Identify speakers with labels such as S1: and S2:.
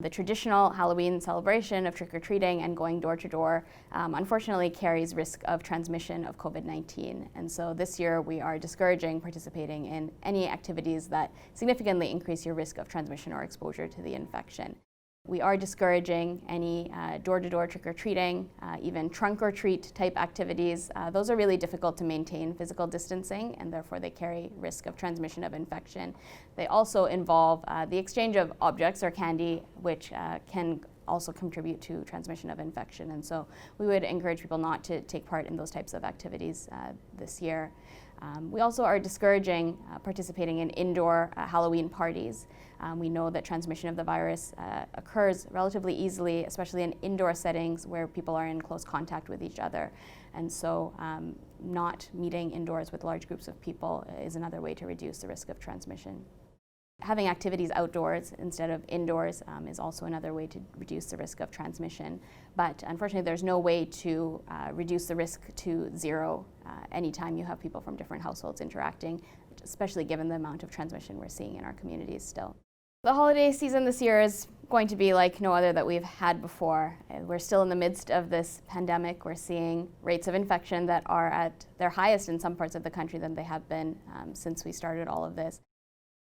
S1: The traditional Halloween celebration of trick-or-treating and going door to door unfortunately carries risk of transmission of COVID-19. And so this year we are discouraging participating in any activities that significantly increase your risk of transmission or exposure to the infection. We are discouraging any door-to-door trick-or-treating, even trunk-or-treat type activities. Those are really difficult to maintain physical distancing, and therefore they carry risk of transmission of infection. They also involve the exchange of objects or candy, which can also contribute to transmission of infection. And so we would encourage people not to take part in those types of activities this year. We also are discouraging participating in indoor Halloween parties. We know that transmission of the virus occurs relatively easily, especially in indoor settings where people are in close contact with each other. And so not meeting indoors with large groups of people is another way to reduce the risk of transmission. Having activities outdoors instead of indoors is also another way to reduce the risk of transmission. But unfortunately, there's no way to reduce the risk to zero anytime you have people from different households interacting, especially given the amount of transmission we're seeing in our communities still. The holiday season this year is going to be like no other that we've had before. We're still in the midst of this pandemic. We're seeing rates of infection that are at their highest in some parts of the country than they have been since we started all of this.